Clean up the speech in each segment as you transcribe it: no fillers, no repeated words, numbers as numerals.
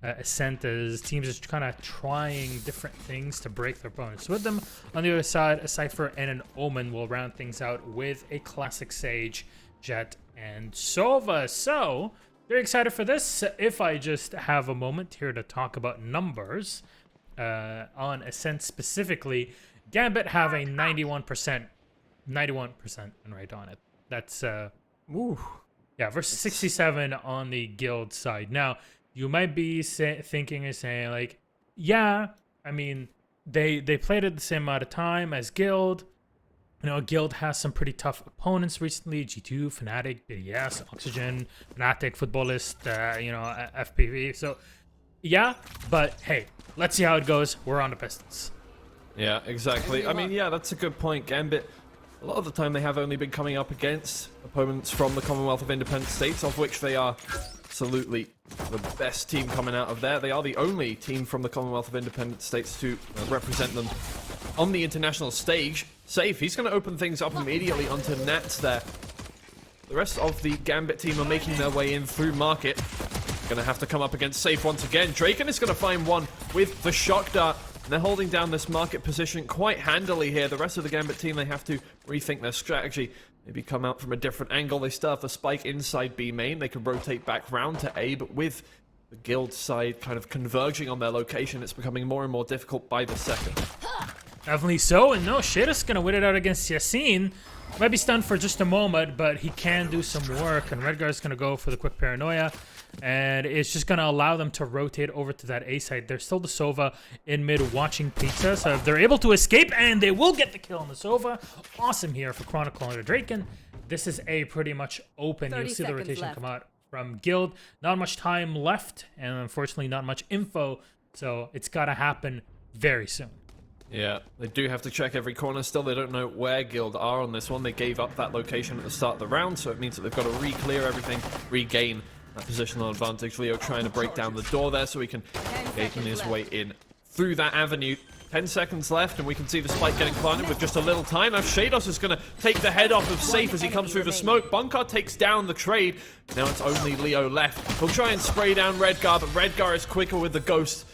Ascent as teams is kind of trying different things to break their opponents with them. On the other side, a Cypher and an Omen will round things out with a classic Sage, Jet, and Sova. So, very excited for this. If I just have a moment here to talk about numbers, on Ascent specifically, Gambit have a 91% right on it. That's, yeah, versus 67 on the Guild side. Now, you might be thinking and saying, like, yeah, I mean, they played it the same amount of time as Guild. You know, Guild has some pretty tough opponents recently. G2, Fnatic, BDS, Oxygen, Fnatic, Footballist, you know, FPV. So, yeah, but hey, let's see how it goes. We're on the Pistons. Yeah, exactly. I mean, yeah, that's a good point. Gambit, a lot of the time they have only been coming up against opponents from the Commonwealth of Independent States, of which they are absolutely the best team coming out of there. They are the only team from the Commonwealth of Independent States to represent them on the international stage. Safe, he's going to open things up immediately onto Nats there. The rest of the Gambit team are making their way in through Market. Going to have to come up against Safe once again. Draken is going to find one with the Shock Dart. And they're holding down this Market position quite handily here. The rest of the Gambit team, they have to rethink their strategy. Maybe come out from a different angle. They still have the spike inside B main. They can rotate back round to A, but with the Guild side kind of converging on their location, it's becoming more and more difficult by the second. Definitely so, and no, Shada's gonna win it out against Yassine. Might be stunned for just a moment, but he can do some work, and Redgar's gonna go for the quick paranoia, and it's just gonna allow them to rotate over to that A side. There's still the Sova in mid watching Pizza, so if they're able to escape, and they will get the kill on the Sova. Awesome here for Chronicle under Draken. This is A pretty much open. You'll see the rotation come out from Guild. Not much time left, and unfortunately not much info, so it's gotta happen very soon. Yeah, they do have to check every corner. Still, they don't know where Guild are on this one. They gave up that location at the start of the round, so it means that they've got to re-clear everything, regain that positional advantage. Leo trying to break down the door there so he can gain his way in through that avenue. 10 seconds left, and we can see the spike getting planted with just a little time. Now Shados is going to take the head off of Safe as he comes through the smoke. Bunkar takes down the trade. Now it's only Leo left. He'll try and spray down Redgar, but Redgar is quicker with the Ghost.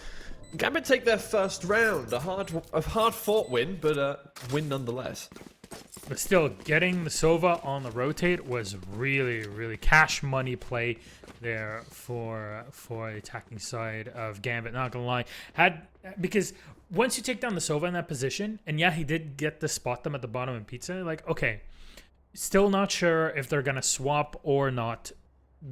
Gambit take their first round. A hard-fought win, but a win nonetheless. But still, getting the Sova on the rotate was really cash money play there for the attacking side of Gambit. Not gonna lie, because once you take down the Sova in that position, and yeah, he did get to spot them at the bottom of Pizza. Like, okay, still not sure if they're gonna swap or not.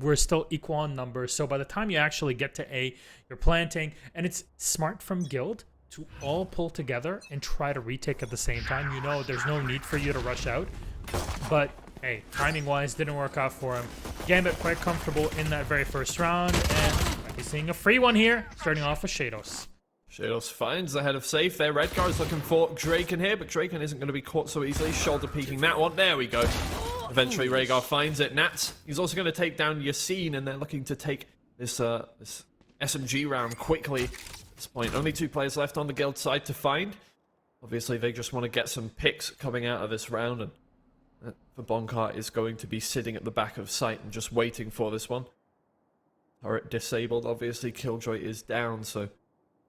We're still equal on numbers, so by the time you actually get to A, you're planting, and it's smart from Guild to all pull together and try to retake at the same time. You know, there's no need for you to rush out, but hey, timing-wise, didn't work out for him. Gambit quite comfortable in that very first round, and might be seeing a free one here, starting off with Shados. Shados finds the head of Safe there. Redgar is looking for Draken here, but Draken isn't going to be caught so easily. Shoulder peeking that one. There we go. Eventually, Rhaegar finds it. Nats, he's also going to take down Yassine, and they're looking to take this SMG round quickly. At this point, only 2 players left on the Guild side to find. Obviously, they just want to get some picks coming out of this round, and the Bonkar is going to be sitting at the back of sight and just waiting for this one. Turret disabled, obviously. Killjoy is down, so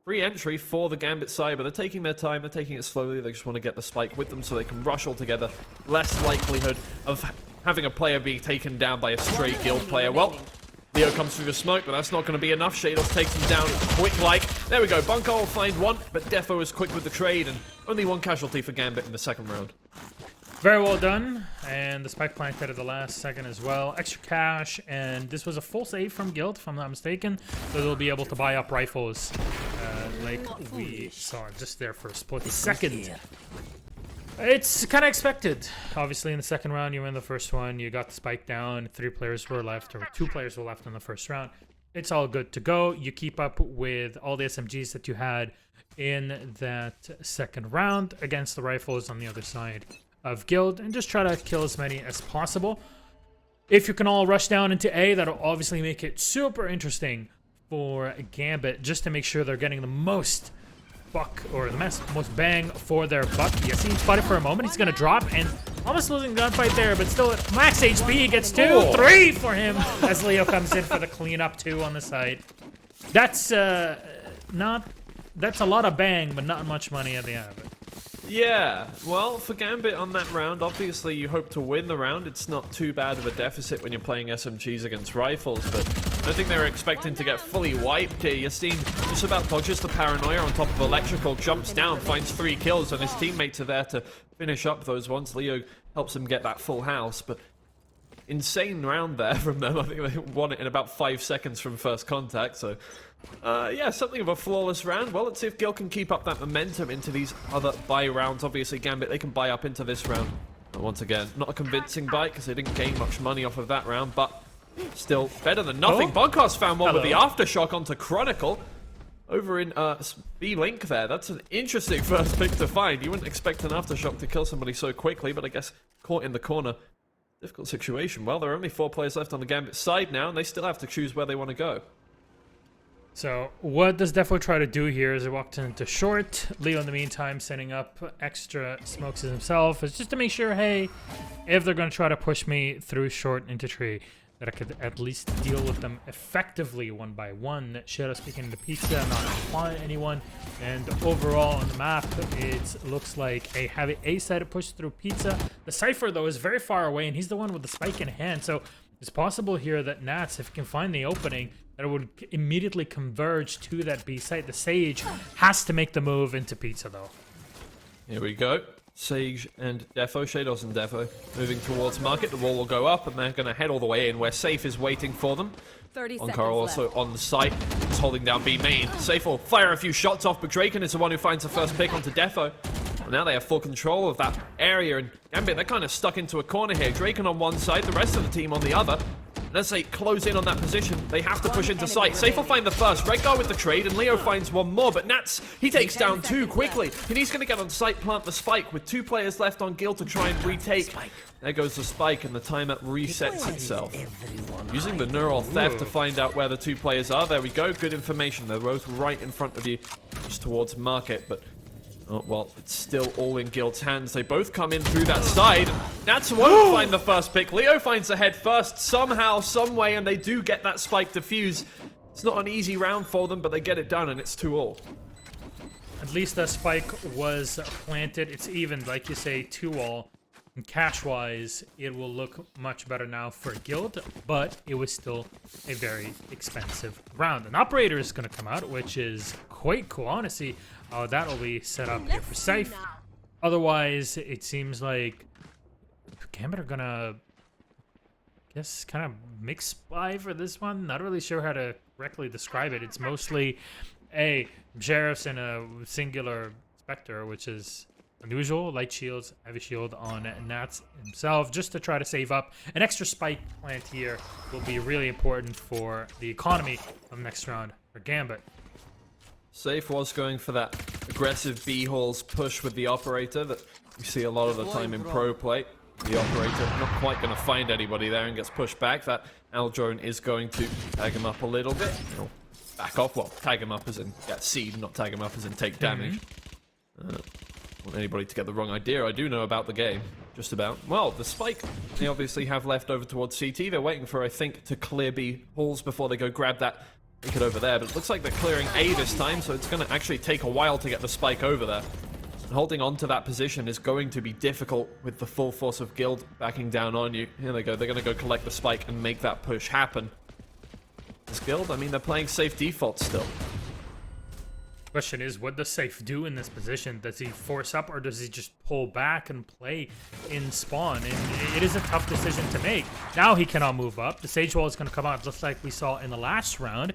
free entry for the Gambit side, but they're taking their time, they're taking it slowly, they just want to get the spike with them so they can rush all together. Less likelihood of having a player being taken down by a stray Guild player. Well, Leo comes through the smoke, but that's not going to be enough. Shados takes him down quick like. There we go, Bunker will find one, but Defo is quick with the trade, and only 1 casualty for Gambit in the second round. Very well done, and the spike planted at the last second as well. Extra cash, and this was a full save from Guild, if I'm not mistaken, so they'll be able to buy up rifles like we saw just there for a split second. It's kind of expected. Obviously, in the second round, you win the first one, you got the spike down, 3 players were left, or 2 players were left in the first round. It's all good to go. You keep up with all the SMGs that you had in that second round against the rifles on the other side of Guild, and just try to kill as many as possible. If you can all rush down into A, that'll obviously make it super interesting for Gambit, just to make sure they're getting the most buck, or the most bang for their buck. Yassine spotted for a moment, he's gonna drop, and almost losing the gunfight there, but still at max HP, gets 2, 3 for him, as Leo comes in for the cleanup 2 on the side. That's not. That's a lot of bang, but not much money at the end of it. Yeah, well, for Gambit on that round, obviously you hope to win the round. It's not too bad of a deficit when you're playing SMGs against rifles, but I think they were expecting to get fully wiped here. Yassine just about dodges the paranoia on top of electrical, jumps down, finds 3 kills, and his teammates are there to finish up those ones. Leo helps him get that full house, but insane round there from them. I think they won it in about 5 seconds from first contact, so yeah, something of a flawless round. Well, let's see if Gil can keep up that momentum into these other buy rounds. Obviously, Gambit, they can buy up into this round. But once again, not a convincing buy because they didn't gain much money off of that round, but still better than nothing. Bunkar's found one with the Aftershock onto Chronicle. Over in B-Link there. That's an interesting first pick to find. You wouldn't expect an Aftershock to kill somebody so quickly, but I guess caught in the corner. Difficult situation. Well, there are only 4 players left on the Gambit side now, and they still have to choose where they want to go. So what does Defo try to do here is he walked into short. Leo, in the meantime, setting up extra smokes himself. It's just to make sure, hey, if they're going to try to push me through short into tree, that I could at least deal with them effectively one by one. Shadow speaking into pizza, not applying anyone. And overall on the map, it looks like a heavy A side to push through pizza. The Cypher, though, is very far away, and he's the one with the spike in hand. So it's possible here that Nats, if he can find the opening, that it would immediately converge to that B site. The Sage has to make the move into pizza, though. Here we go. Sage and Defo, Shadows and Defo, moving towards market. The wall will go up, and they're going to head all the way in where Safe is waiting for them. 30 seconds Onkar also on the site. He's holding down B main. Safe will fire a few shots off, but Draken is the one who finds the first pick onto Defo. Well, now they have full control of that area, and Gambit, they're kind of stuck into a corner here. Draken on one side, the rest of the team on the other. As they close in on that position, they have to push into sight. Safe will find the first. Redgar with the trade, and Leo finds one more, but Nats, he takes down 2 quickly. And he's going to get on site, plant the spike, with 2 players left on Gil to try and retake. There goes the spike, and the timer resets itself. Using the neural theft to find out where the 2 players are. There we go, good information. They're both right in front of you, just towards market, but oh, well, it's still all in Guild's hands. They both come in through that side. Nats won't find the first pick. Leo finds the head first, somehow, some way, and they do get that spike defused. It's not an easy round for them, but they get it done, and it's 2-all. At least the spike was planted. It's even, like you say, 2-all. And cash-wise, it will look much better now for Guild, but it was still a very expensive round. An operator is going to come out, which is quite cool. Honestly, that will be set up here for Safe. Otherwise, it seems like Gambit are going to, I guess, kind of mix buy for this one. Not really sure how to correctly describe it. It's mostly a Sheriffs and a singular Spectre, which is unusual. Light shields, heavy shield on Nats himself, just to try to save up. An extra spike plant here will be really important for the economy of next round for Gambit. Safe was going for that aggressive B-holes push with the operator that we see a lot of the time in pro play. The operator not quite going to find anybody there and gets pushed back. That Al drone is going to tag him up a little bit. He'll back off. Well, tag him up as in get seed, not tag him up as in take damage. Want anybody to get the wrong idea. I do know about the game. Just about. Well, the spike they obviously have left over towards CT. They're waiting for, I think, to clear B halls before they go grab that it over there. But it looks like they're clearing A this time, so it's going to actually take a while to get the spike over there. And holding on to that position is going to be difficult with the full force of Guild backing down on you. Here they go. They're going to go collect the spike and make that push happen. This Guild, I mean, they're playing safe default still. Question is, what does Safe do in this position? Does he force up, or does he just pull back and play in spawn? And it is a tough decision to make. Now he cannot move up. The Sage Wall is going to come out just like we saw in the last round.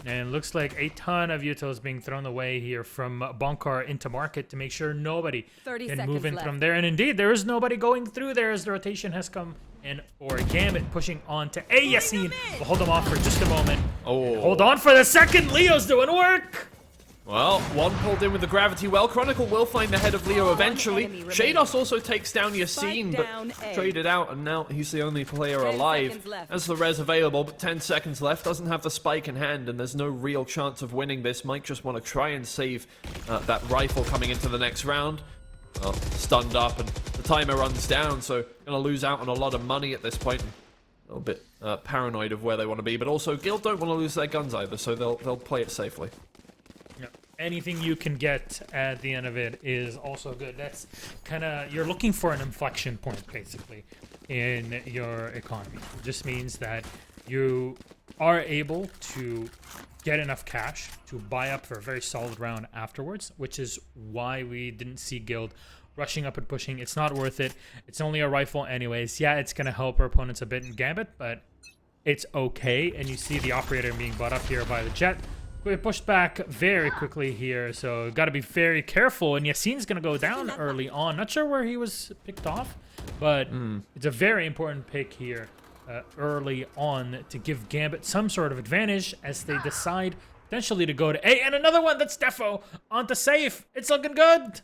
And it looks like a ton of utils being thrown away here from Bonkar into market to make sure nobody can move in from there. And indeed, there is nobody going through there as the rotation has come in for Gambit, pushing on to A. Yassine will hold them off for just a moment. Oh. Hold on for the second. Leo's doing work. Well, one pulled in with the gravity well. Chronicle will find the head of Leo eventually. Shados also takes down Yassine, but traded out, and now he's the only player alive. As the res available, but 10 seconds left. Doesn't have the spike in hand, and there's no real chance of winning this. Might just want to try and save that rifle coming into the next round. Well, stunned up, and the timer runs down, so gonna lose out on a lot of money at this point. little bit paranoid of where they want to be, but also Guild don't want to lose their guns either, so they'll play it safely. Anything you can get at the end of it is also good. That's kind of, you're looking for an inflection point, basically, in your economy. It just means that you are able to get enough cash to buy up for a very solid round afterwards, which is why we didn't see Guild rushing up and pushing. It's not worth it. It's only a rifle anyways. Yeah, it's going to help our opponents a bit in Gambit, but it's okay. And you see the operator being bought up here by the Jet. We pushed back very quickly here, so got to be very careful. And Yassine's going to go down early on. Not sure where he was picked off, but it's a very important pick here early on to give Gambit some sort of advantage as they decide potentially to go to A. And another one, that's Defo onto safe. It's looking good.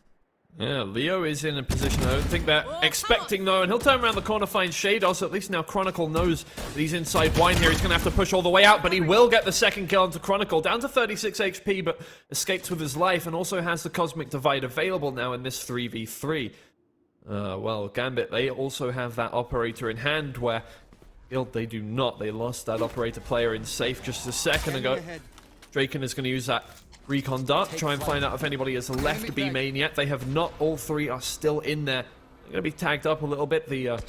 Yeah, Leo is in a position I don't think they're expecting, though, and he'll turn around the corner, find Shadow, so at least now Chronicle knows that he's inside wine here. He's going to have to push all the way out, but he will get the second kill onto Chronicle, down to 36 HP, but escapes with his life, and also has the Cosmic Divide available now in this 3v3. Well, Gambit, they also have that Operator in hand, where Guild, they do not. They lost that Operator player in safe just a second ago. Draken is going to use that Recon Dart, try and find out if anybody has left B main yet. They have not. All three are still in there. They're going to be tagged up a little bit. The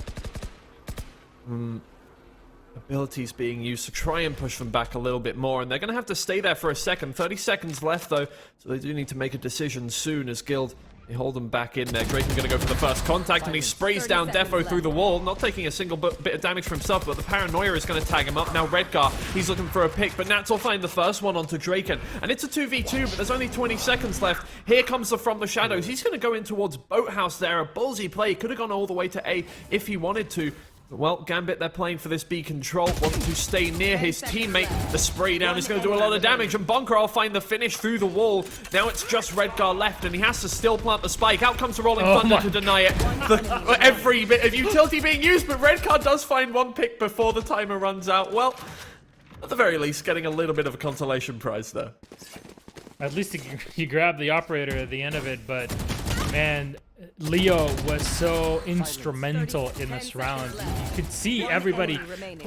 abilities being used to try and push them back a little bit more. And they're going to have to stay there for a second. 30 seconds left, though. So they do need to make a decision soon as Guild, they hold them back in there. Draken's going to go for the first contact, and he sprays down Defo through the wall, not taking a single bit of damage for himself, but the Paranoia is going to tag him up. Now Redgar, he's looking for a pick, but Nats will find the first one onto Draken, and it's a 2v2, but there's only 20 seconds left. Here comes the From the Shadows. He's going to go in towards Boathouse there. A ballsy play. Could have gone all the way to A if he wanted to. Well, Gambit, they're playing for this B control, wanting to stay near his teammate. The spray down is going to do a lot of damage, and Bonker will find the finish through the wall. Now it's just Redgar left, and he has to still plant the spike. Out comes the Rolling Thunder to deny it. Every bit of utility being used, but Redgar does find one pick before the timer runs out. Well, at the very least, getting a little bit of a consolation prize there. At least he grabbed the Operator at the end of it, but man, Leo was so instrumental in this round. You could see everybody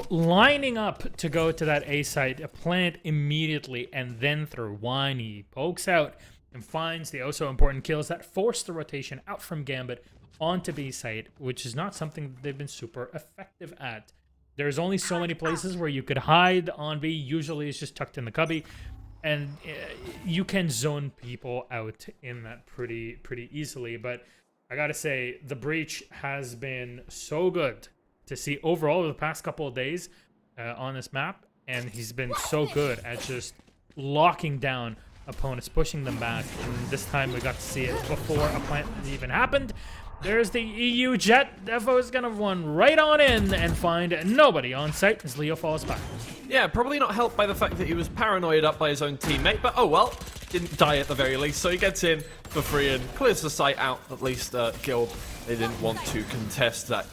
lining up to go to that A site, plant immediately, and then through wine, he pokes out and finds the also important kills that force the rotation out from Gambit onto B site, which is not something they've been super effective at. There's only so many places where you could hide on B. Usually it's just tucked in the cubby. And you can zone people out in that pretty easily. But I gotta say, the Breach has been so good to see overall over the past couple of days on this map. And he's been so good at just locking down opponents, pushing them back. And this time we got to see it before a plant even happened. There's the EU Jet. Defo is going to run right on in and find nobody on site as Leo falls back. Yeah, probably not helped by the fact that he was paranoid up by his own teammate, but oh well, didn't die at the very least, so he gets in for free and clears the site out. At least Guild, they didn't want to contest that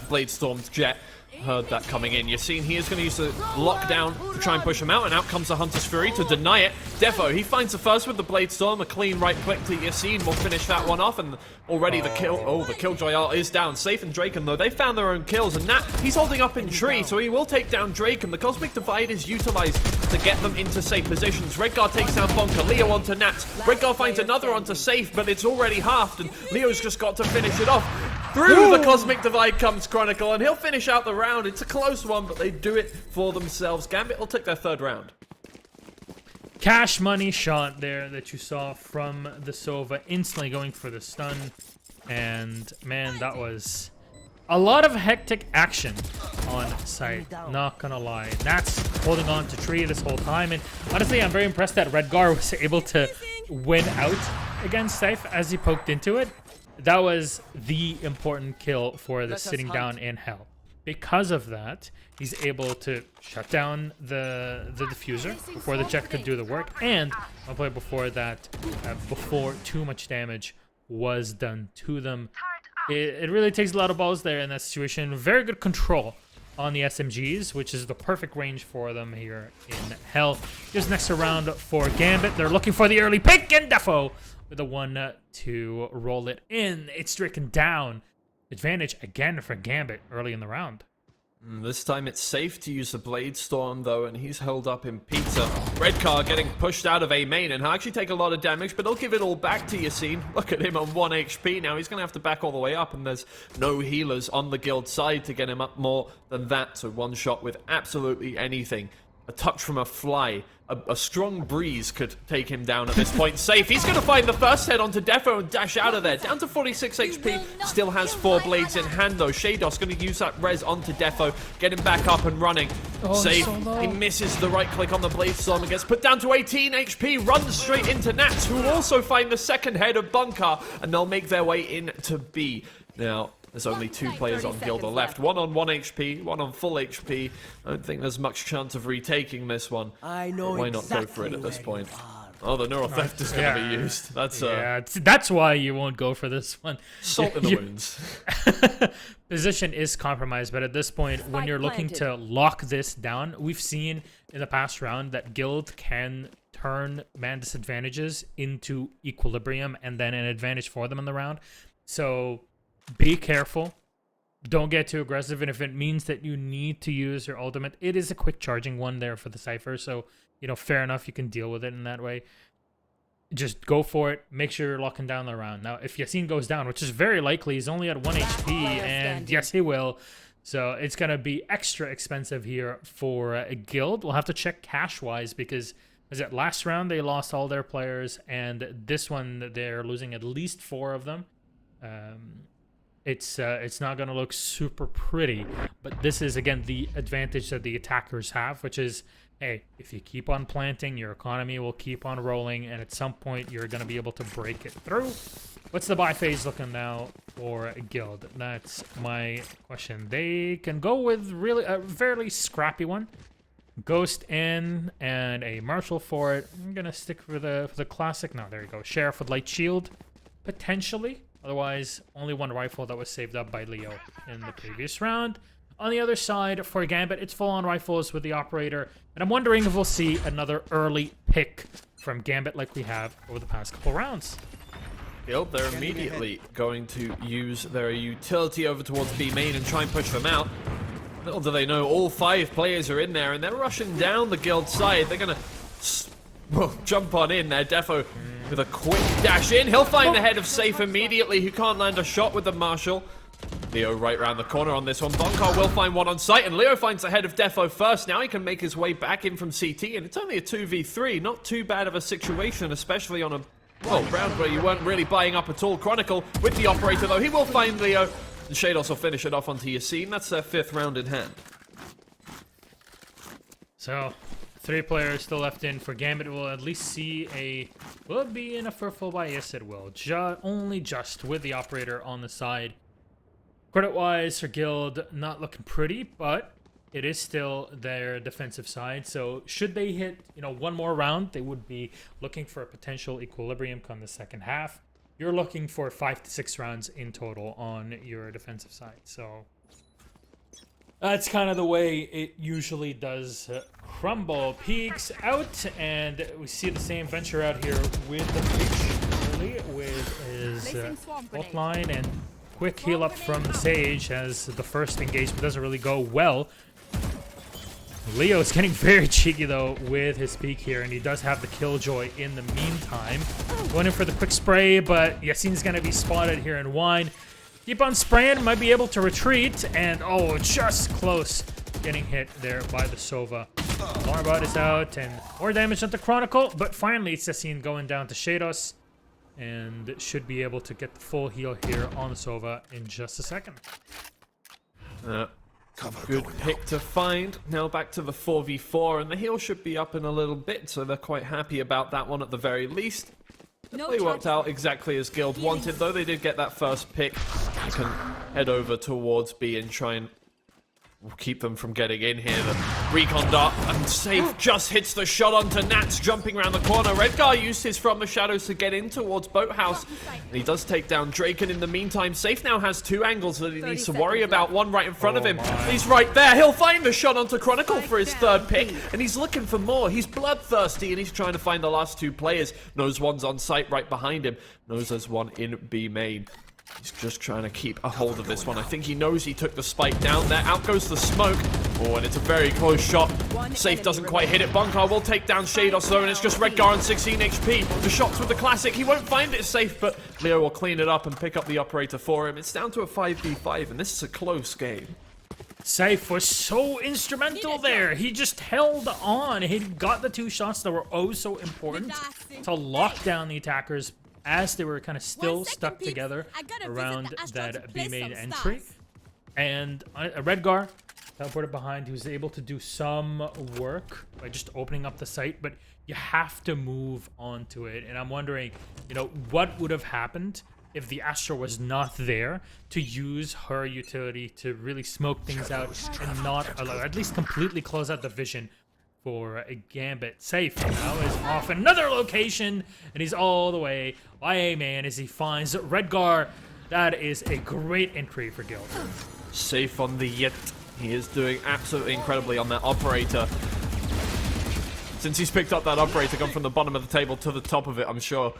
Blade Storm's Jet. Heard that coming in. Yassine, he is going to use the lockdown to try and push him out, and out comes the Hunter's Fury to deny it. Defo, he finds the first with the Blade Storm, a clean right click to Yassine will finish that one off, and already the Killjoy ult is down. Safe and Draken, though, they found their own kills, and Nat, he's holding up in tree, so he will take down Draken. The Cosmic Divide is utilized to get them into safe positions. Redgar takes down Bonker, Leo onto Nat. Redgar finds another onto Safe, but it's already halved, and Leo's just got to finish it off. Through the Cosmic Divide comes Chronicle, and he'll finish out the round. It's a close one, but they do it for themselves. Gambit will take their third round. Cash money shot there that you saw from the Sova, instantly going for the stun. And man, that was a lot of hectic action on site, not gonna lie. Nat's holding on to tree this whole time, and honestly, I'm very impressed that Redgar was able to win out against Safe as he poked into it. That was the important kill for the sitting down in hell. Because of that, he's able to shut down the diffuser before the Jet could do the work, and I'll play before that, before too much damage was done to them. It really takes a lot of balls there in that situation. Very good control on the SMGs, which is the perfect range for them here in hell. Here's next round for Gambit. They're looking for the early pick, and Defo with a 1 to roll it in. It's stricken down. Advantage again for Gambit early in the round. This time it's safe to use the Blade Storm though, and he's held up in Pizza. Redcar getting pushed out of A main, and he'll actually take a lot of damage, but he'll give it all back to Yassine. Look at him on 1 HP now. He's going to have to back all the way up, and there's no healers on the guild side to get him up more than that. So one shot with absolutely anything. A touch from a fly. A strong breeze could take him down at this point. Safe. He's going to find the first head onto Defo and dash out of there. Down to 46 HP. Still has 4 blades in hand, though. Shados going to use that res onto Defo. Get him back up and running. Safe. So he misses the right click on the Blade Storm and gets put down to 18 HP. Runs straight into Nats, who will also find the second head of Bunker. And they'll make their way into B. Now, there's only 2 players on Gilda left. One on 1 HP, one on full HP. I don't think there's much chance of retaking this one. I know. Why not go for it at this point? Oh, the neural theft is going to be used. That's that's why you won't go for this one. Salt in the wounds. Position is compromised, but at this point, when you're looking to lock this down, we've seen in the past round that Guild can turn man disadvantages into equilibrium and then an advantage for them in the round. So be careful. Don't get too aggressive, and if it means that you need to use your ultimate, it is a quick charging one there for the Cypher, so, you know, fair enough, you can deal with it in that way. Just go for it. Make sure you're locking down the round. Now, if Yassine goes down, which is very likely, he's only at 1 HP, and yes, he will. So it's going to be extra expensive here for a Guild. We'll have to check cash-wise, because is it last round they lost all their players, and this one they're losing at least 4 of them. It's not going to look super pretty, but this is, again, the advantage that the attackers have, which is, hey, if you keep on planting, your economy will keep on rolling, and at some point, you're going to be able to break it through. What's the buy phase looking now for a Guild? That's my question. They can go with really a fairly scrappy one. Ghost in and a Marshal for it. I'm going to stick for the classic. No, there you go. Sheriff with Light Shield, potentially. Otherwise, only 1 rifle that was saved up by Leo in the previous round. On the other side, for Gambit, it's full-on rifles with the Operator. And I'm wondering if we'll see another early pick from Gambit like we have over the past couple rounds. Guild, they're immediately going to use their utility over towards B main and try and push them out. Little do they know, all 5 players are in there, and they're rushing down the Guild side. They're going to jump on in there. Defo with a quick dash in. He'll find the head of Safe immediately, who can't land a shot with the Marshal. Leo right round the corner on this one. Bunker will find one on site, and Leo finds the head of Defo first. Now he can make his way back in from CT, and it's only a 2v3. Not too bad of a situation, especially on a round where you weren't really buying up at all. Chronicle with the Operator, though. He will find Leo, and Shados will finish it off onto Yassine. That's their 5th round in hand. So 3 players still left in for Gambit. We'll at least see a... Will it be in a for full buy? Yes, it will. Only just with the Operator on the side. Credit-wise for Guild, not looking pretty, but it is still their defensive side. So should they hit, you know, 1 more round, they would be looking for a potential equilibrium come the second half. You're looking for 5 to 6 rounds in total on your defensive side. So that's kind of the way it usually does crumble. Peaks out, and we see the same venture out here with the Peach early with his ult line, and quick heal up from Sage as the first engagement doesn't really go well. Leo's getting very cheeky, though, with his peek here, and he does have the Killjoy in the meantime. Going in for the quick spray, but Yassine's going to be spotted here in wine. Keep on spraying, might be able to retreat, and just close. Getting hit there by the Sova. Larbot is out, and more damage on the Chronicle, but finally it's Yassine going down to Shados, and should be able to get the full heal here on the Sova in just a second. Good pick to find. Now back to the 4v4, and the heal should be up in a little bit, so they're quite happy about that one at the very least. They worked out exactly as Guild wanted, though they did get that first pick. They can head over towards B and try and keep them from getting in here. The recon dart and Safe just hits the shot onto Nats, jumping around the corner. Redgar used his From the Shadows to get in towards Boathouse, and he does take down Draken in the meantime. Safe now has 2 angles that he needs to worry about. One right in front of him. He's right there. He'll find the shot onto Chronicle for his 3rd pick, and he's looking for more. He's bloodthirsty, and he's trying to find the last 2 players. Knows one's on site right behind him. Knows there's one in B main. He's just trying to keep a hold of this one. I think he knows he took the spike down there. Out goes the smoke. Oh, and it's a very close shot. Safe doesn't quite hit it. Bunker will take down Shados though, and it's just Redgar on 16 HP. The shots with the classic. He won't find it safe, but Leo will clean it up and pick up the operator for him. It's down to a 5v5, and this is a close game. Safe was so instrumental there. He just held on. He got the 2 shots that were oh so important to lock down the attackers as they were kind of still stuck together around that B main entry. And Redgar teleported behind. He was able to do some work by just opening up the site, but you have to move onto it. And I'm wondering, you know, what would have happened if the Astra was not there to use her utility to really smoke things out and not allow, at least completely close out the vision for a Gambit. Safe now is off another location, and he's all the way by A man as he finds Redgar. That is a great entry for Guild. Safe on the Yit. He is doing absolutely incredibly on that operator. Since he's picked up that operator, gone from the bottom of the table to the top of it, I'm sure.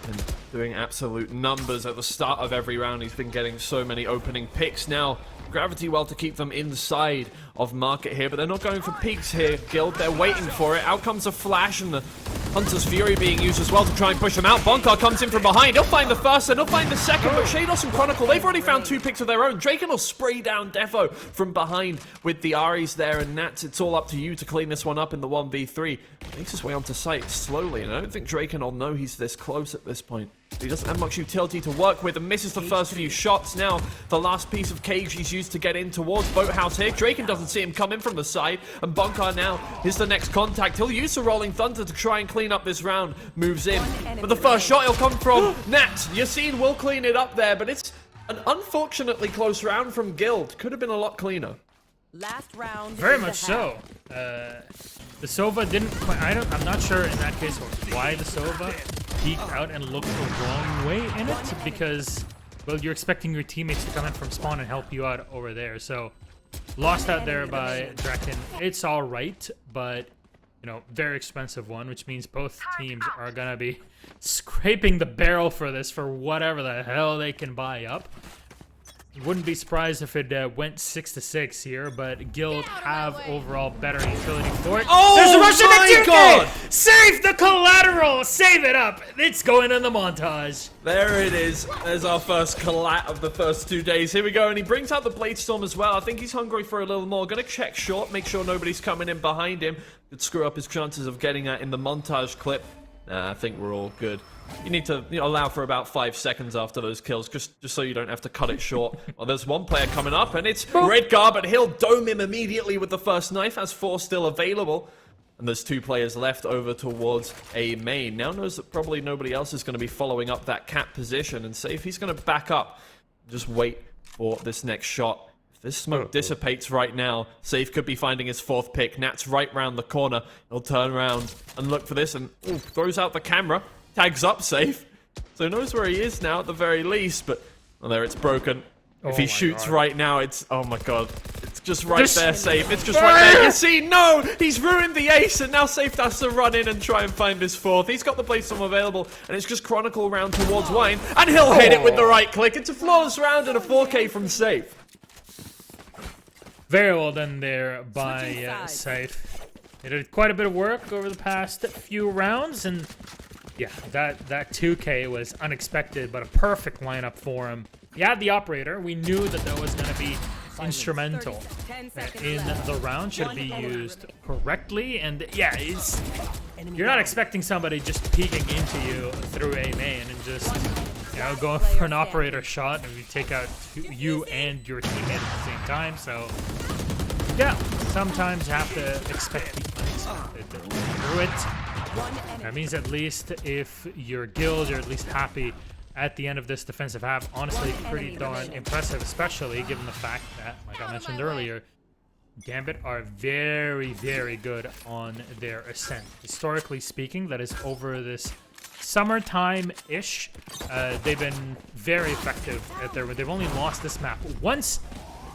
And doing absolute numbers at the start of every round. He's been getting so many opening picks now. Gravity well to keep them inside of market here, but they're not going for peaks here, Guild. They're waiting for it. Out comes a flash and the Hunter's Fury being used as well to try and push him out. Bunker comes in from behind. He'll find the first and he'll find the second, but Shados and Chronicle, they've already found 2 picks of their own. Draken will spray down Defo from behind with the Aries there, and Nats, it's all up to you to clean this one up in the 1v3. Makes his way onto site slowly, and I don't think Draken will know he's this close at this point. He doesn't have much utility to work with and misses the first few shots. Now, the last piece of cage he's used to get in towards Boathouse here. Draken doesn't see him come in from the side, and Bunker now is the next contact. He'll use the Rolling Thunder to try and clean up this round. Moves in, but the first shot he'll come from Nat. Yassine will clean it up there, but it's an unfortunately close round from Guild. Could have been a lot cleaner. Last round. Very much so. The Sova didn't quite, I'm not sure in that case why the Sova peeked out and looked the wrong way in it, because, well, you're expecting your teammates to come in from spawn and help you out over there. So, lost out there by Draken. It's all right, but, you know, very expensive one, which means both teams are going to be scraping the barrel for this for whatever the hell they can buy up. Wouldn't be surprised if it went 6-6 here, but Guild have overall better utility for it. Oh, there's a Russian my God! Save the collateral! Save it up! It's going in the montage. There it is. There's our first collat of the first 2 days. Here we go, and he brings out the Bladestorm as well. I think he's hungry for a little more. Gonna check short, make sure nobody's coming in behind him. Could screw up his chances of getting that in the montage clip. Nah, I think we're all good. You need to allow for about 5 seconds after those kills, just so you don't have to cut it short. Well, there's one player coming up, and it's Redgar, but he'll dome him immediately with the first knife. Has 4 still available. And there's 2 players left over towards A main. Now knows that probably nobody else is going to be following up that cap position. And Safe, he's going to back up. Just wait for this next shot. If this smoke dissipates right now, Safe could be finding his 4th pick. Nat's right round the corner. He'll turn around and look for this and throws out the camera. Tags up Safe. So knows where he is now at the very least. But, well, there, it's broken. If he shoots right now, it's... Oh my god. It's just right there, Safe. It's just right there. You see, no! He's ruined the ace, and now Safe has to run in and try and find his 4th. He's got the Bladestorm available, and it's just Chronicle round towards Wine, and he'll hit it with the right click. It's a flawless round and a 4K from Safe. Very well done there by Safe. They did quite a bit of work over the past few rounds, and yeah, that 2K was unexpected, but a perfect lineup for him. He had the operator. We knew that was going to be instrumental in the round. Should be used correctly, and yeah, you're not expecting somebody just peeking into you through A main and just, you know, going for an operator shot and you take out you and your teammate at the same time. So yeah, sometimes you have to expect the unexpected through it. That means at least if your Guild, you're at least happy at the end of this defensive half. Honestly, pretty darn impressive, especially given the fact that, like I mentioned earlier, Gambit are very, very good on their ascent. Historically speaking, that is over this summertime-ish. They've been very effective at their win. They've only lost this map once,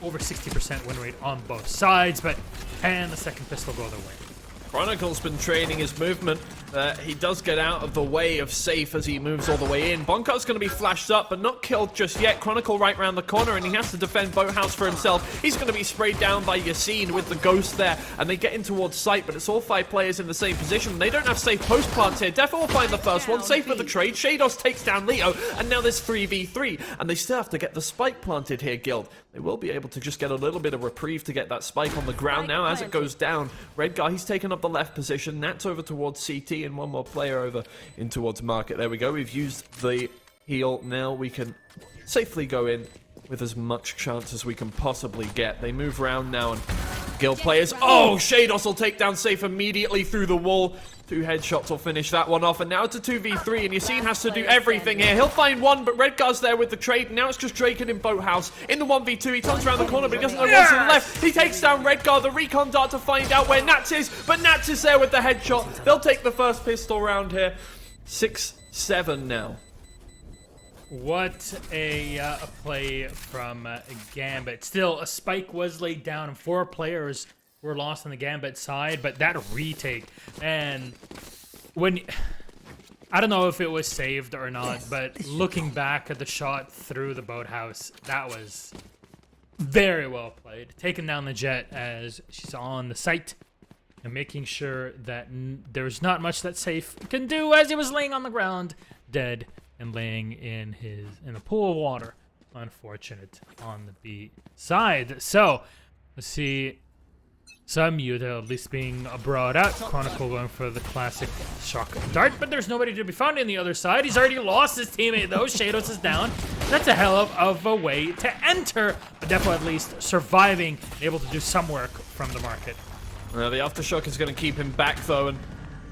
over 60% win rate on both sides, but can the second pistol go their way? Chronicle's been training his movement. He does get out of the way of Safe as he moves all the way in. Bonkar's going to be flashed up, but not killed just yet. Chronicle right round the corner, and he has to defend Boathouse for himself. He's going to be sprayed down by Yassine with the ghost there, and they get in towards sight, but it's all 5 players in the same position. They don't have Safe post plants here. Defo will find the first one. Safe with the trade. Shados takes down Leo, and now there's 3v3, and they still have to get the spike planted here, Guild. They will be able to just get a little bit of reprieve to get that spike on the ground now as it goes down. Redgar, he's taken up the left position. Nat's over towards CT, and one more player over in towards Market. There we go. We've used the heal. Now we can safely go in with as much chance as we can possibly get. They move around now, and Guild players. Oh, Shados will take down Safe immediately through the wall. 2 headshots will finish that one off, and now it's a 2v3, and Yassine has to do everything here. He'll find one, but Redgar's there with the trade, and now it's just Draken in Boathouse. In the 1v2, he turns around the corner, but he doesn't know what's to the left. He takes down Redgar, the recon dart to find out where Nats is, but Nats is there with the headshot. They'll take the first pistol round here. 6-7 now. What a play from Gambit. Still, a spike was laid down, and 4 players were lost on the Gambit side, but that retake, and I don't know if it was saved or not, but looking back at the shot through the Boathouse, that was very well played. Taking down the Jet as she's on the site, and making sure that there's not much that Safe can do as he was laying on the ground, dead, and laying in a pool of water. Unfortunate on the B side. So, let's see. Some Yuta at least being brought out. Chronicle going for the classic shock dart, but there's nobody to be found on the other side. He's already lost his teammate though. Shados is down. That's a hell of a way to enter, but definitely at least surviving, able to do some work from the Market. The aftershock is going to keep him back though, and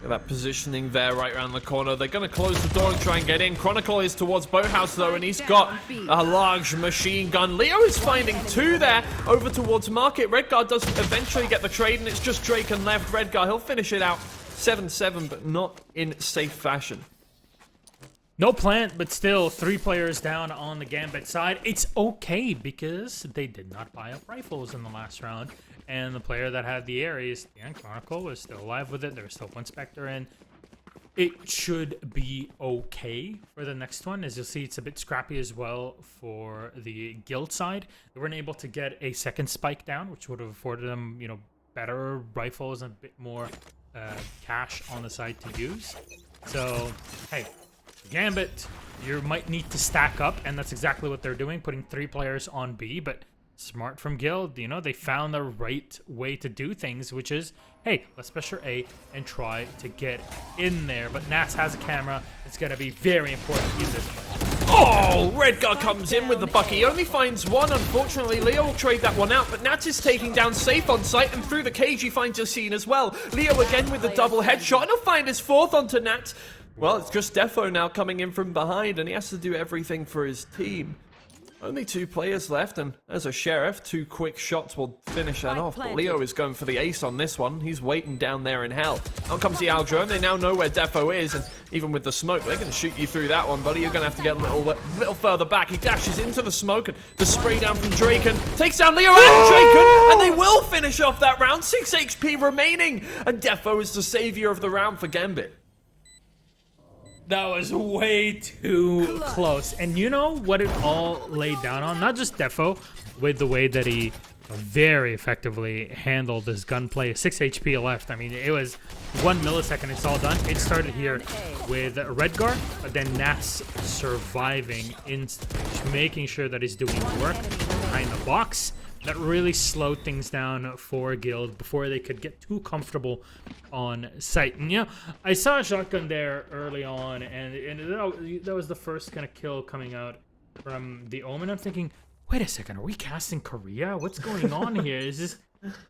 that positioning there right around the corner. They're going to close the door and try and get in. Chronicle is towards Boathouse though, and he's got a large machine gun. Leo is finding 2 there over towards Market. Redgar does eventually get the trade, and it's just Draken left. Redgar, he'll finish it out 7-7, but not in safe fashion. No plant, but still 3 players down on the Gambit side. It's okay because they did not buy up rifles in the last round. And the player that had the Ares, the Chronicle, was still alive with it. There was still 1 Spectre in. It should be okay for the next one. As you'll see, it's a bit scrappy as well for the Guild side. They weren't able to get a 2nd spike down, which would have afforded them, you know, better rifles and a bit more cash on the side to use. So, hey, Gambit, you might need to stack up, and that's exactly what they're doing, putting 3 players on B, but smart from Guild. You know, they found the right way to do things, which is, hey, let's pressure A and try to get in there. But Nats has a camera. It's going to be very important in this fight. Oh, Redgar comes in with the buck. He only finds 1. Unfortunately, Leo will trade that one out, but Nats is taking down Safe on site, and through the cage he finds Yassine as well. Leo again with the double headshot, and he'll find his 4th onto Nats. Well, it's just Defo now coming in from behind, and he has to do everything for his team. Only 2 players left, and as a Sheriff, 2 quick shots will finish that off. But Leo is going for the ace on this one. He's waiting down there in hell. Out comes the Aldro, and they now know where Defo is, and even with the smoke, they're going to shoot you through that one, buddy. You're going to have to get a little further back. He dashes into the smoke, and the spray down from Draken takes down Leo and Draken, and they will finish off that round. 6 HP remaining, and Defo is the savior of the round for Gambit. That was way too close. And you know what it all laid down on? Not just Defo, with the way that he very effectively handled his gunplay. 6 HP left. I mean, it was 1 millisecond. It's all done. It started here with Redgar, but then Nats surviving instantly, making sure that he's doing work behind the box. That really slowed things down for Guild before they could get too comfortable on site. And yeah, I saw a shotgun there early on, and that was the first kind of kill coming out from the Omen. I'm thinking, wait a second, are we casting Korea? What's going on here? Is this...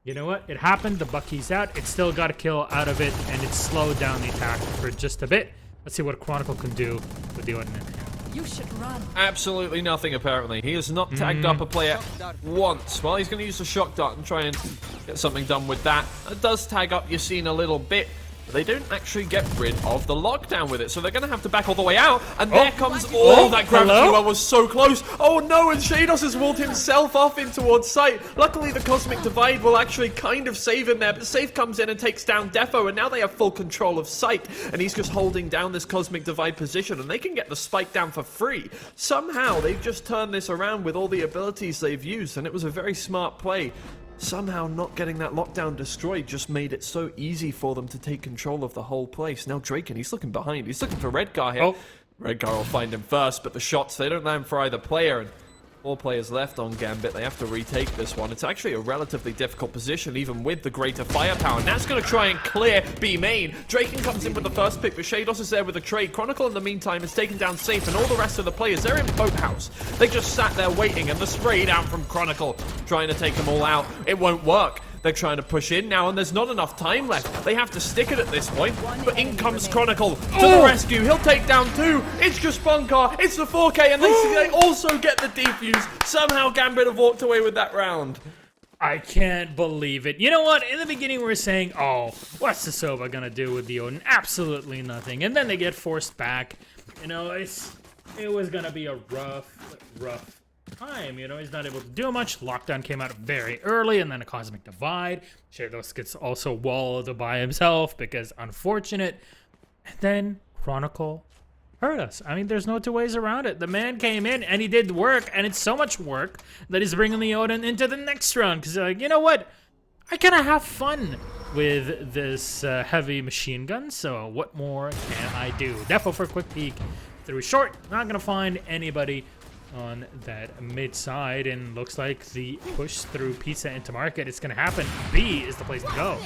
You know what? It happened. The Bucky's out. It still got a kill out of it, and it slowed down the attack for just a bit. Let's see what Chronicle can do with the Odin in hand. You should run. Absolutely nothing, apparently. He has not tagged up a player once. Well, he's going to use the shock dart and try and get something done with that. It does tag up Yassine a little bit. They don't actually get rid of the lockdown with it, so they're going to have to back all the way out. And there comes... Oh, that gravity well was so close. Oh, no, and Shados has walled himself off in towards sight. Luckily, the Cosmic Divide will actually kind of save him there, but Safe comes in and takes down Defo, and now they have full control of sight, and he's just holding down this Cosmic Divide position, and they can get the spike down for free. Somehow, they've just turned this around with all the abilities they've used, and it was a very smart play. Somehow not getting that lockdown destroyed just made it so easy for them to take control of the whole place. Now Draken, he's looking behind. He's looking for Redgar here. Redgar will find him first, but the shots, they don't land for either player. And 4 players left on Gambit. They have to retake this one. It's actually a relatively difficult position, even with the greater firepower. And that's going to try and clear B main. Draken comes in with the first pick, but Shados is there with a trade. Chronicle, in the meantime, has taken down Safe, and all the rest of the players, they're in Boathouse. They just sat there waiting, and the spray down from Chronicle, trying to take them all out. It won't work. They're trying to push in now, and there's not enough time left. They have to stick it at this point. But in comes Chronicle to the rescue. He'll take down 2. It's just Bunkar. It's the 4K, and they also get the defuse. Somehow Gambit have walked away with that round. I can't believe it. You know what? In the beginning, we were saying, oh, what's the Sova going to do with the Odin? Absolutely nothing. And then they get forced back. You know, it was going to be a rough time. You know, he's not able to do much. Lockdown came out very early, and then a Cosmic Divide. Shados gets also walled by himself because unfortunate. And then Chronicle hurt us. I mean, there's no 2 ways around it. The man came in and he did work, and it's so much work that he's bringing the Odin into the next round because they're like, you know what? I kind of have fun with this heavy machine gun, so what more can I do? Defo for a quick peek through short. Not going to find anybody on that mid side, and looks like the push through pizza into market is going to happen. B is the place to go.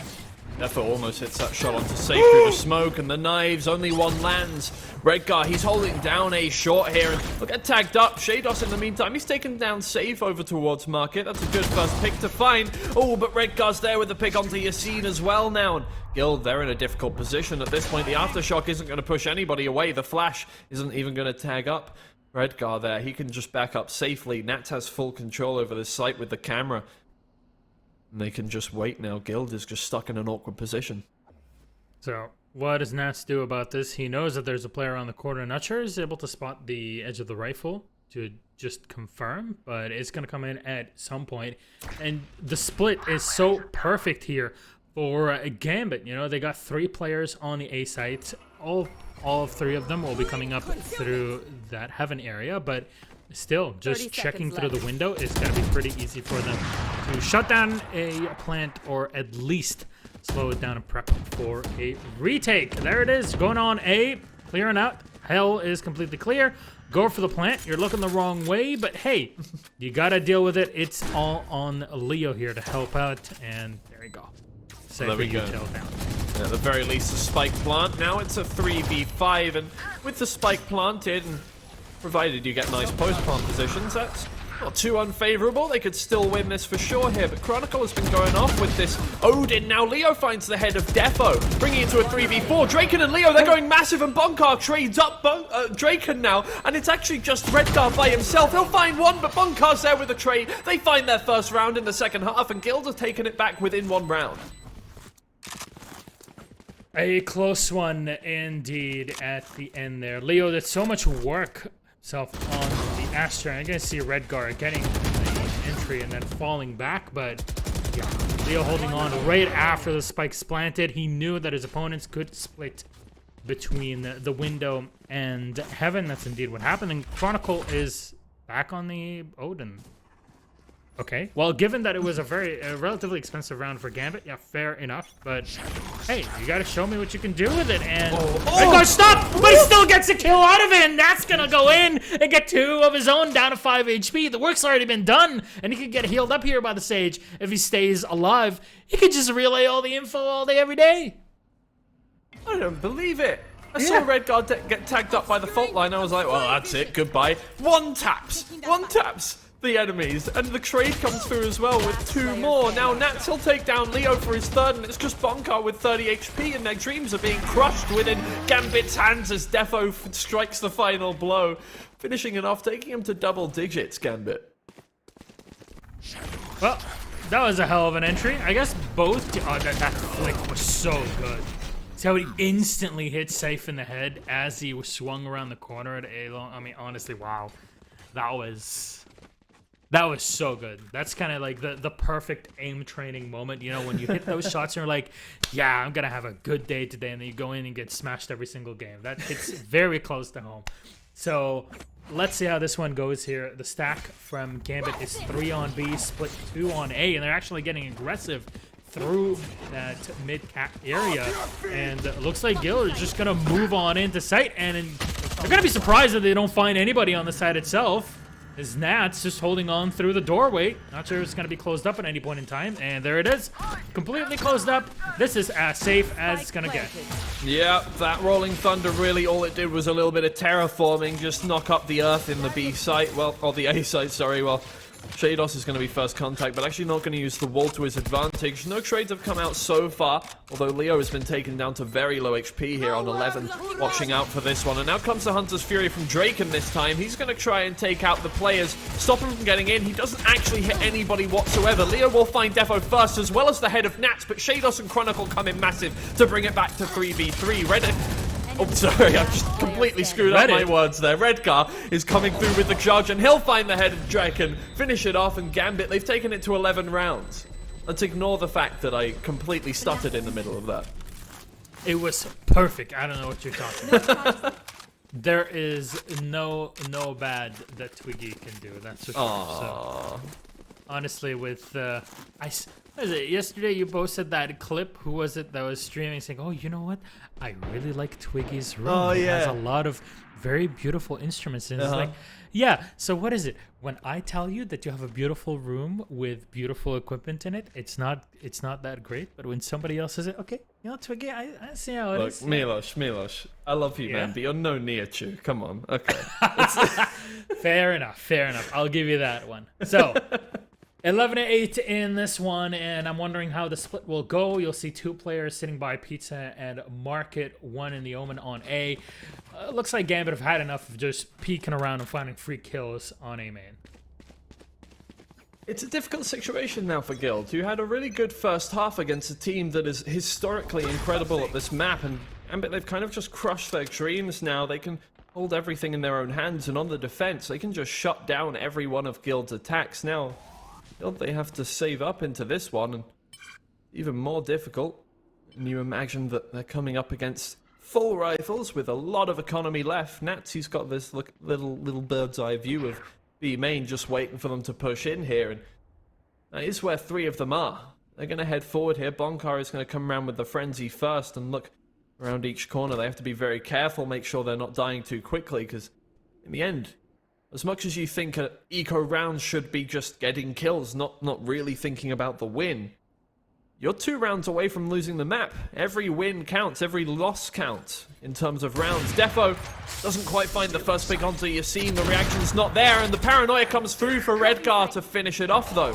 Defo almost hits that shot onto Safe through the smoke, and the knives, only 1 lands. Redgar, he's holding down a short here, and look at tagged up. Shados in the meantime, he's taken down Safe over towards market. That's a good first pick to find. Oh, but Redgar's there with the pick onto Yassine as well now. And Guild, they're in a difficult position at this point. The Aftershock isn't going to push anybody away. The Flash isn't even going to tag up Redgar there. He can just back up safely. Nats has full control over this site with the camera. And they can just wait now. Guild is just stuck in an awkward position. So, what does Nats do about this? He knows that there's a player on the corner. Not sure he's able to spot the edge of the rifle to just confirm, but it's going to come in at some point. And the split is so perfect here for Gambit. You know, they got 3 players on the A site. All 3 of them will be coming up through that heaven area, but still, just checking through the window is going to be pretty easy for them to shut down a plant, or at least slow it down and prep for a retake. There it is, going on A, clearing out. Hell is completely clear. Go for the plant. You're looking the wrong way, but hey, you got to deal with it. It's all on Leo here to help out, and there you go. There we go. At the very least, the spike plant. Now it's a 3v5, and with the spike planted, and provided you get nice post-plant positions, that's not too unfavorable. They could still win this for sure here, but Chronicle has been going off with this Odin. Now Leo finds the head of Defo, bringing it to a 3v4. Draken and Leo, they're going massive, and Bunkar trades up Draken now, and it's actually just Redgar by himself. He'll find one, but Bunkar's there with a trade. They find their first round in the second half, and Guild has taken it back within 1 round. A close one indeed at the end there. Leo did so much work himself on the Astra. I'm going to see Redgar getting the entry and then falling back, but yeah, Leo holding on right after the spikes planted. He knew that his opponents could split between the window and heaven. That's indeed what happened, and Chronicle is back on the Odin. Okay, well, given that it was a relatively expensive round for Gambit, yeah, fair enough. But hey, you got to show me what you can do with it. And Redgar stop, but he still gets a kill out of it. And that's gonna go in and get 2 of his own down to 5 HP. The work's already been done, and he could get healed up here by the Sage if he stays alive. He could just relay all the info all day, every day. I don't believe it. I saw Redgar get tagged up by the fault line. I was like, well, that's it. Goodbye. One taps the enemies, and the trade comes through as well with 2 more. Now Nats will take down Leo for his 3rd, and it's just Bunkar with 30 HP, and their dreams are being crushed within Gambit's hands as Defo strikes the final blow, finishing it off, taking him to double digits. Gambit. Well, that was a hell of an entry. I guess both. Oh, that flick was so good. So he instantly hit Safe in the head as he was swung around the corner at A-Long. I mean, honestly, wow. That was so good. That's kind of like the perfect aim training moment. You know, when you hit those shots and you're like, yeah, I'm going to have a good day today. And then you go in and get smashed every single game. That hits very close to home. So let's see how this one goes here. The stack from Gambit is 3 on B, split 2 on A. And they're actually getting aggressive through that mid-cap area. And it looks like Gil is just going to move on into site. And they're going to be surprised that they don't find anybody on the site itself. Is Nats just holding on through the doorway. Not sure it's going to be closed up at any point in time. And there it is. Completely closed up. This is as safe as it's going to get. Yeah, that Rolling Thunder really all it did was a little bit of terraforming. Just knock up the earth in the B site. Well, or the A site, sorry. Well, Shados is going to be first contact, but actually not going to use the wall to his advantage. No trades have come out so far, although Leo has been taken down to very low HP here on 11. Watching out for this one. And now comes the Hunter's Fury from Draken this time. He's going to try and take out the players, stop him from getting in. He doesn't actually hit anybody whatsoever. Leo will find Defo first, as well as the head of Nats, but Shados and Chronicle come in massive to bring it back to 3v3. Oh, sorry, I just completely screwed up my words there. Redgar is coming through with the charge, and he'll find the head of Draken, finish it off, and Gambit, they've taken it to 11 rounds. Let's ignore the fact that I completely stuttered in the middle of that. It was perfect. I don't know what you're talking about. There is no bad that Twiggy can do, that's for sure. So, honestly, with what is it? Yesterday you posted that clip. Who was it that was streaming saying, "Oh, you know what? I really like Twiggy's room. Oh, It yeah. has a lot of very beautiful instruments." And it's like, yeah. So what is it? When I tell you that you have a beautiful room with beautiful equipment in it, it's not that great. But when somebody else says it, okay, you know, Twiggy, I see how it Look, is. Milosh, I love you, man, but you're no Niachu. Come on, okay. Fair enough. I'll give you that one. So. 11-8 in this one, and I'm wondering how the split will go. You'll see 2 players sitting by Pizza and Market, 1 in the Omen on A. Looks like Gambit have had enough of just peeking around and finding free kills on A main. It's a difficult situation now for Guild, who had a really good first half against a team that is historically incredible at this map, and Gambit, they've kind of just crushed their dreams now. They can hold everything in their own hands, and on the defense, they can just shut down every one of Guild's attacks. Now, they have to save up into this one, and even more difficult. And you imagine that they're coming up against full rifles with a lot of economy left. Nats, he's got this little bird's eye view of B main, just waiting for them to push in here, and that is where 3 of them are. They're going to head forward here. Bonkar is going to come around with the frenzy first and look around each corner. They have to be very careful, make sure they're not dying too quickly, because in the end, as much as you think an eco round should be just getting kills, not really thinking about the win, you're 2 rounds away from losing the map. Every win counts, every loss counts in terms of rounds. Defo doesn't quite find the first pick onto Yassine. The reaction's not there, and the paranoia comes through for Redgar to finish it off, though.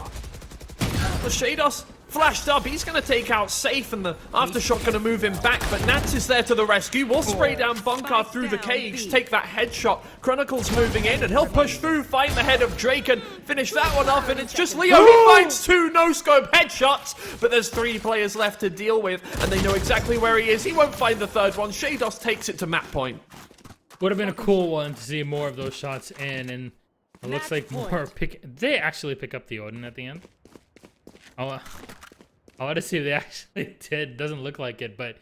The Shados flashed up. He's going to take out Safe, and the Aftershock going to move him back, but Nats is there to the rescue. Will spray down Bonkar through the cage, take that headshot. Chronicle's moving in, and he'll push through, find the head of Drake, and finish that one off, and it's just Leo. He finds 2 no-scope headshots, but there's 3 players left to deal with, and they know exactly where he is. He won't find the third one. Shados takes it to map point. Would have been a cool one to see more of those shots in, and it looks like more they actually pick up the Odin at the end. I want to see if they actually did. Doesn't look like it, but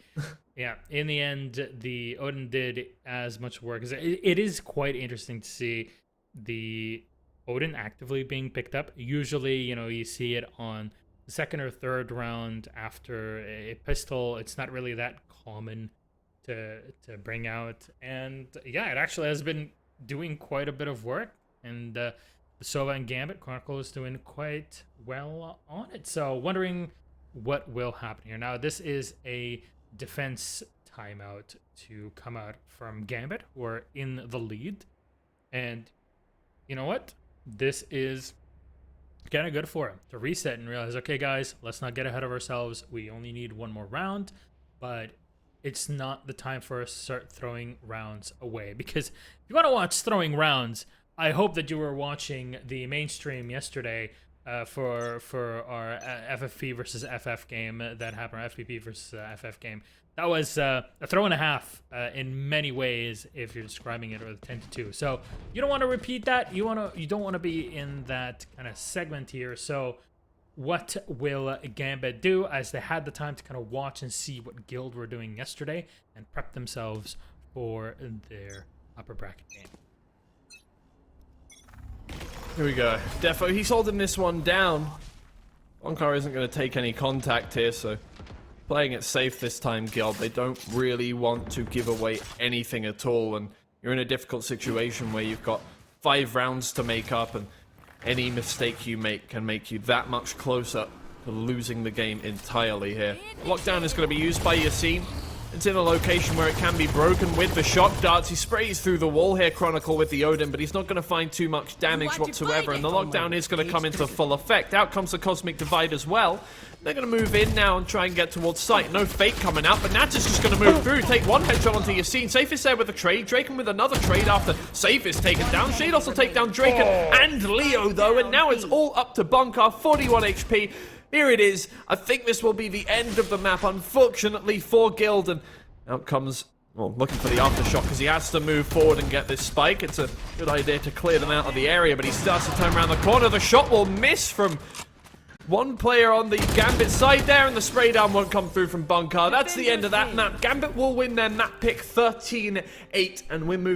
yeah, in the end, the Odin did as much work. It is quite interesting to see the Odin actively being picked up. Usually, you know, you see it on the 2nd or 3rd round after a pistol. It's not really that common to bring out. And yeah, it actually has been doing quite a bit of work. And the Sova and Gambit Chronicle is doing quite well on it. So wondering what will happen here. Now, this is a defense timeout to come out from Gambit, who are in the lead. And you know what? This is kind of good for him to reset and realize, okay, guys, let's not get ahead of ourselves. We only need 1 more round, but it's not the time for us to start throwing rounds away. Because if you want to watch throwing rounds, I hope that you were watching the mainstream yesterday for our FFP versus FF game that happened, our FPP versus FF game that was a throw and a half in many ways if you're describing it, or the 10-2. So you don't want to repeat that. You don't want to be in that kind of segment here. So what will Gambit do, as they had the time to kind of watch and see what Guild were doing yesterday and prep themselves for their upper bracket game? Here we go. Defo, he's holding this one down. Bonkar isn't going to take any contact here, so playing it safe this time, Guild. They don't really want to give away anything at all, and you're in a difficult situation where you've got 5 rounds to make up, and any mistake you make can make you that much closer to losing the game entirely here. Lockdown is going to be used by Yassine. It's in a location where it can be broken with the shock darts. He sprays through the wall here, Chronicle, with the Odin, but he's not going to find too much damage whatsoever, and the lockdown is going to come into full effect. Out comes the Cosmic Divide as well. They're going to move in now and try and get towards site. No Fate coming out, but Nat is just going to move through, take one headshot onto Yassine. Safe is there with a trade. Draken with another trade after Safe is taken down. Shade also take down Draken and Leo, though, and now it's all up to Bonkar, 41 HP. Here it is. I think this will be the end of the map, unfortunately, for Guild. And out comes, well, looking for the aftershock because he has to move forward and get this spike. It's a good idea to clear them out of the area, but he starts to turn around the corner. The shot will miss from one player on the Gambit side there, and the spray down won't come through from Bonkar. That's the end of that map. Gambit will win their map pick 13-8, and we're moving